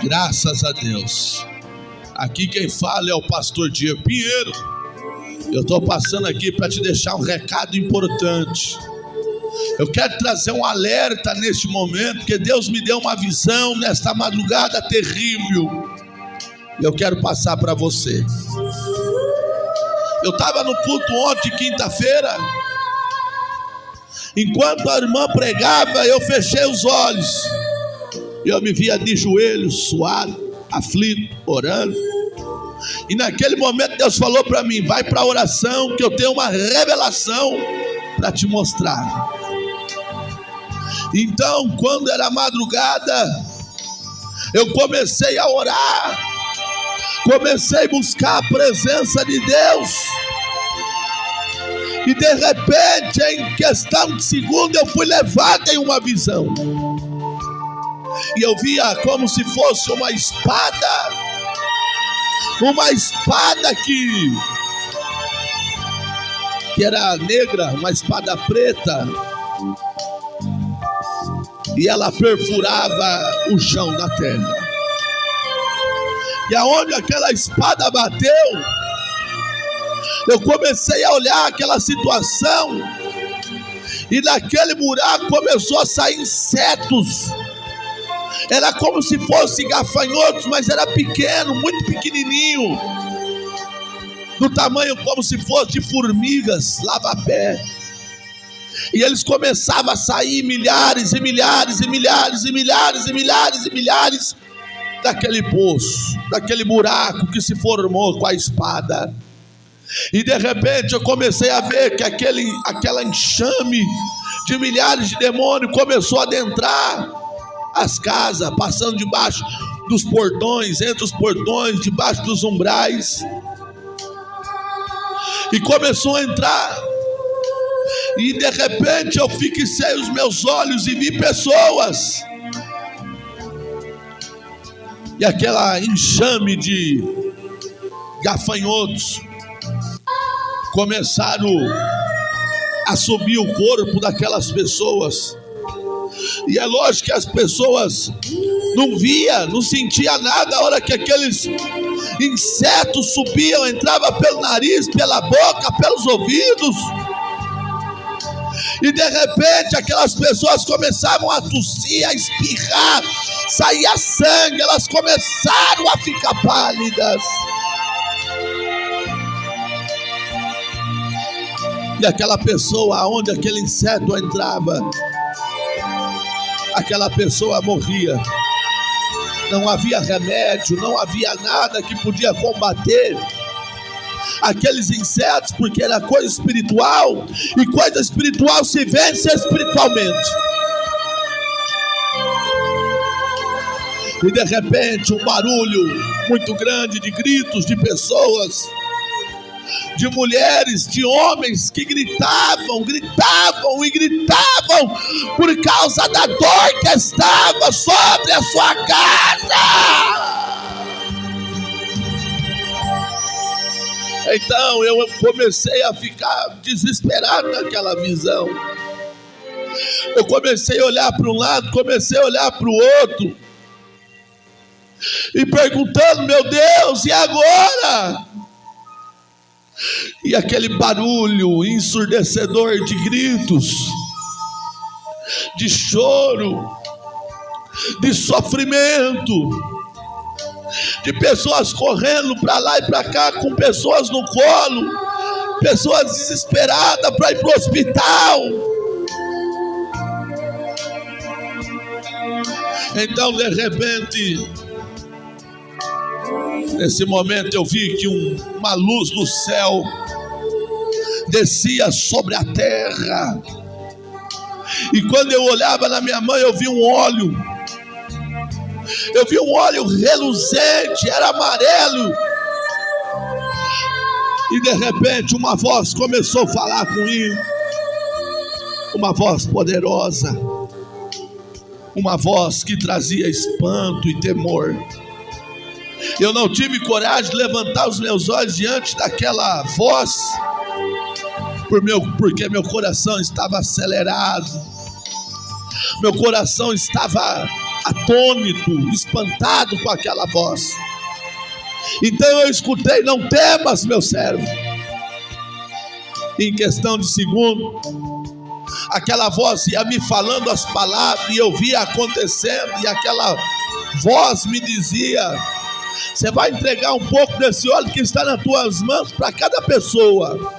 Graças a Deus. Aqui quem fala é o pastor Diego Pinheiro. Eu estou passando aqui para te deixar um recado importante. Eu quero trazer um alerta neste momento, porque Deus me deu uma visão nesta madrugada terrível. Eu quero passar para você. Eu estava no culto ontem, quinta-feira. Enquanto a irmã pregava, eu fechei os olhos. Eu me via de joelhos, suado, aflito, orando. E naquele momento Deus falou para mim: vai para a oração, que eu tenho uma revelação para te mostrar. Então, quando era madrugada, eu comecei a orar. Comecei a buscar a presença de Deus. E de repente, em questão de segundo, eu fui levado em uma visão. E eu via como se fosse uma espada. Uma espada que era negra, uma espada preta. E ela perfurava o chão da terra. E aonde aquela espada bateu, eu comecei a olhar aquela situação. E naquele buraco começou a sair insetos. Era como se fosse gafanhotos, mas era pequeno, muito pequenininho. Do tamanho como se fosse de formigas, lava-pé. E eles começavam a sair milhares e milhares e milhares e milhares e milhares e milhares daquele poço, daquele buraco que se formou com a espada. E de repente eu comecei a ver que aquela enxame de milhares de demônios começou a adentrar as casas, passando debaixo dos portões, entre os portões, debaixo dos umbrais. E começou a entrar. E de repente eu fixei os meus olhos e vi pessoas. E aquela enxame de gafanhotos começaram a subir o corpo daquelas pessoas. E é lógico que as pessoas não via, não sentia nada a hora que aqueles insetos subiam, entravam pelo nariz, pela boca, pelos ouvidos. E de repente aquelas pessoas começavam a tossir, a espirrar, saía sangue, elas começaram a ficar pálidas. E aquela pessoa, aonde aquele inseto entrava, aquela pessoa morria. Não havia remédio, não havia nada que podia combater aqueles insetos, porque era coisa espiritual, e coisa espiritual se vence espiritualmente. E de repente um barulho muito grande de gritos de pessoas, de mulheres, de homens que gritavam e gritavam por causa da dor que estava sobre a sua casa. Então eu comecei a ficar desesperado naquela visão. Eu comecei a olhar para um lado, comecei a olhar para o outro, e perguntando: meu Deus, e agora? E aquele barulho ensurdecedor de gritos, de choro, de sofrimento, de pessoas correndo para lá e para cá com pessoas no colo, pessoas desesperadas para ir para o hospital. Então de repente, nesse momento eu vi que uma luz do céu descia sobre a terra. E quando eu olhava na minha mão, eu vi um óleo. Eu vi um óleo reluzente, era amarelo. E de repente uma voz começou a falar comigo. Uma voz poderosa. Uma voz que trazia espanto e temor. Eu não tive coragem de levantar os meus olhos diante daquela voz, porque meu coração estava acelerado. Meu coração estava atônito, espantado com aquela voz. Então eu escutei: não temas, meu servo. Em questão de segundo, aquela voz ia me falando as palavras, e eu via acontecendo, e aquela voz me dizia: você vai entregar um pouco desse óleo que está nas tuas mãos para cada pessoa,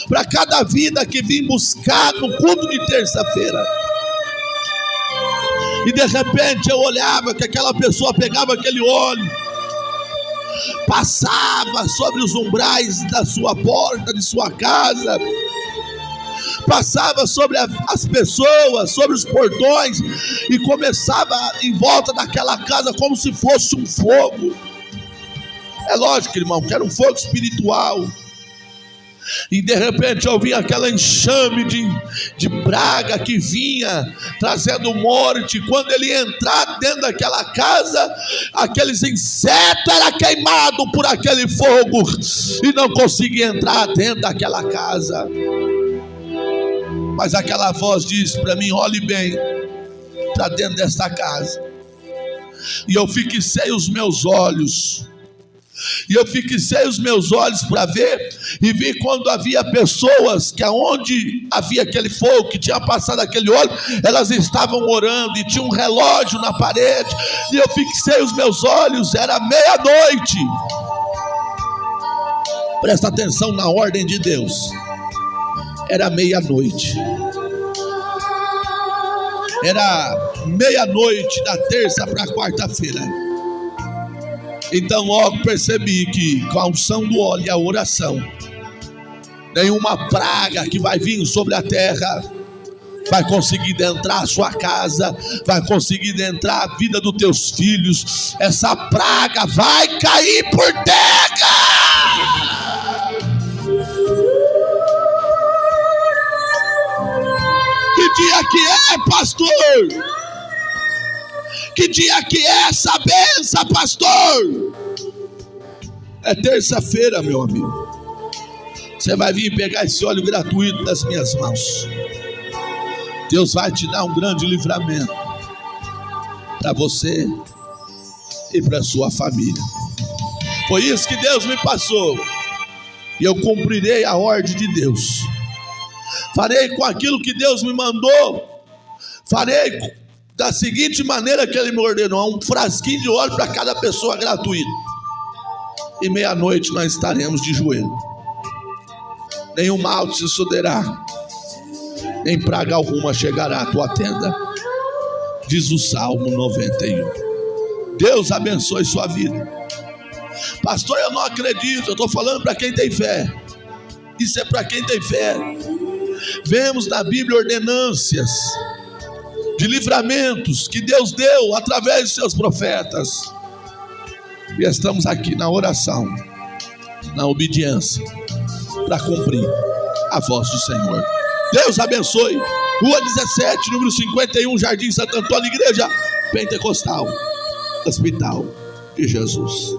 para cada vida que vim buscar no culto de terça-feira. E de repente eu olhava que aquela pessoa pegava aquele óleo, passava sobre os umbrais da sua porta, de sua casa, passava sobre as pessoas, sobre os portões, e começava em volta daquela casa como se fosse um fogo. É lógico, irmão, que era um fogo espiritual. E de repente eu vi aquela enxame de praga que vinha trazendo morte. Quando ele entrar dentro daquela casa, aqueles insetos eram queimados por aquele fogo e não conseguia entrar dentro daquela casa. Mas aquela voz disse para mim: olhe bem para dentro desta casa. E eu fixei os meus olhos. Para ver, e vi quando havia pessoas que aonde havia aquele fogo, que tinha passado aquele óleo, elas estavam orando, e tinha um relógio na parede, e eu fixei os meus olhos, era meia-noite. Presta atenção na ordem de Deus. Era meia-noite. Era meia-noite da terça para a quarta-feira. Então logo percebi que com a unção do óleo e a oração, nenhuma praga que vai vir sobre a terra vai conseguir adentrar a sua casa, vai conseguir adentrar a vida dos teus filhos. Essa praga vai cair por terra. Que dia que é, pastor? Que dia que é essa benção, pastor? É terça-feira, meu amigo. Você vai vir pegar esse óleo gratuito das minhas mãos. Deus vai te dar um grande livramento para você e para sua família. Foi isso que Deus me passou, e eu cumprirei a ordem de Deus. Farei com aquilo que Deus me mandou. Farei da seguinte maneira que Ele me ordenou: um frasquinho de óleo para cada pessoa gratuito. E meia-noite nós estaremos de joelho. Nenhum mal te sucederá, nem praga alguma chegará à tua tenda, diz o Salmo 91. Deus abençoe sua vida. Pastor, eu não acredito. Eu estou falando para quem tem fé. Isso é para quem tem fé. Vemos na Bíblia ordenâncias de livramentos que Deus deu através de seus profetas, e estamos aqui na oração, na obediência, para cumprir a voz do Senhor. Deus abençoe. Rua 17, número 51, Jardim Santo Antônio, Igreja Pentecostal, Hospital de Jesus.